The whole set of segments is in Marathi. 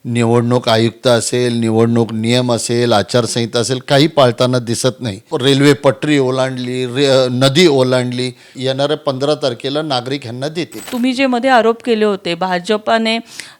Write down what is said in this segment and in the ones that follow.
निवडणूक आयुक्त असेल, निवडणूक नियम असेल, आचारसंहिता असेल, काही पाळताना दिसत नाही. रेल्वे पटरी ओलांडली, नदी ओलांडली. येणाऱ्या 15 तारखेला नागरिक ह्यांना देतील. तुम्ही जे मध्ये आरोप केले होते भाजपाने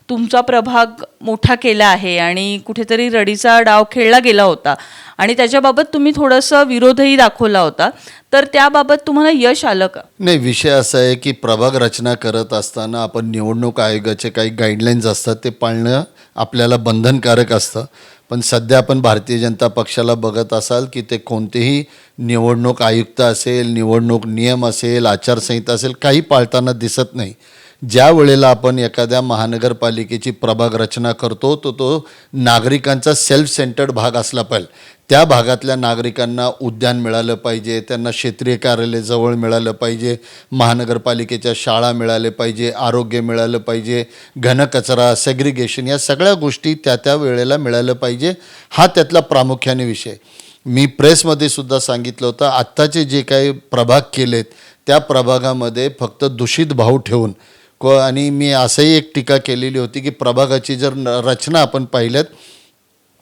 तुमचा प्रभाग मोठा केला आहे आणि कुठेतरी रडीचा डाव खेळला गेला होता आणि त्याच्याबाबत तुम्ही थोडंसं विरोधही दाखवला होता, तर त्याबाबत तुम्हाला यश आलं का? नाही, विषय असा आहे की प्रभाग रचना करत असताना आपण निवडणूक आयोगाचे काही गाईडलाईन्स असतात ते पाळणं आपल्याला बंधनकारक असतं. पण सध्या आपण भारतीय जनता पक्षाला बघत असाल की ते कोणतेही निवडणूक आयुक्त असेल, निवडणूक नियम असेल, आचारसंहिता असेल, काही पाळताना दिसत नाही. ज्या वेळेला आपण एखाद्या महानगरपालिकेची प्रभाग रचना करतो तो नागरिकांचा सेल्फ सेंटर्ड भाग असला पाहिजे. त्या भागातल्या नागरिकांना उद्यान मिळालं पाहिजे, त्यांना क्षेत्रीय कार्यालय जवळ मिळालं पाहिजे, महानगरपालिकेच्या शाळा मिळाल्या पाहिजे, आरोग्य मिळालं पाहिजे, घनकचरा, सेग्रिगेशन, या सगळ्या गोष्टी त्या वेळेला मिळालं पाहिजे. हा त्यातला प्रामुख्याने विषय. मी प्रेसमध्ये सुद्धा सांगितलं होतं, आत्ताचे जे काही प्रभाग केलेत त्या प्रभागामध्ये फक्त दूषित भाव ठेवून आणि मी असंही एक टीका केलेली होती की प्रभागाची जर रचना आपण पाहिल्यात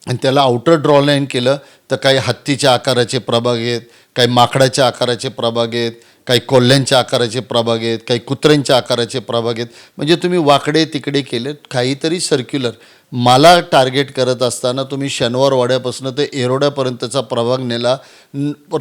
आणि त्याला आउटर ड्रॉ लाईन केलं तर काही हत्तीच्या आकाराचे प्रभाग आहेत, काही माकडाच्या आकाराचे प्रभाग आहेत, काही कोल्ह्यांच्या आकाराचे प्रभाग आहेत, काही कुत्र्यांच्या आकाराचे प्रभाग आहेत. म्हणजे तुम्ही वाकडे तिकडे केलेत, काहीतरी सर्क्युलर. मला टार्गेट करत असताना तुम्ही शनिवार वाड्यापासून ते एरोड्यापर्यंतचा प्रभाग नेला,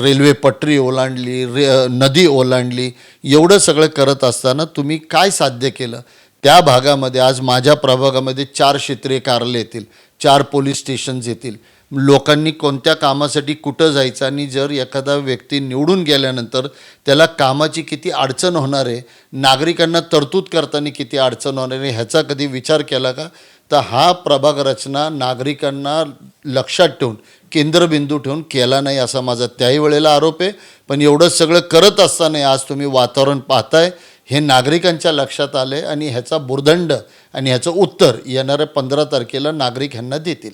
रेल्वे पटरी ओलांडली, नदी ओलांडली. एवढं सगळं करत असताना तुम्ही काय साध्य केलं? त्या भागामध्ये आज माझ्या प्रभागामध्ये 4 क्षेत्रीय कार्यालय येतील, 4 पोलीस स्टेशन्स येतील. लोकांनी कोणत्या कामासाठी कुठं जायचं आणि जर एखादा व्यक्ती निवडून गेल्यानंतर त्याला कामाची किती अडचण होणार आहे, नागरिकांना तरतूद करताना किती अडचण होणार आहे, ह्याचा कधी विचार केला का? तर हा प्रभाग रचना नागरिकांना लक्षात ठेवून, केंद्रबिंदू ठेवून केला नाही असा माझा त्याही वेळेला आरोप आहे. पण एवढं सगळं करत असताना आज तुम्ही वातावरण पाहताय, हे नागरिकांच्या लक्षात आले आणि ह्याचा भुर्दंड आणि ह्याचं उत्तर येणाऱ्या 15 तारखेला नागरिक ह्यांना देतील.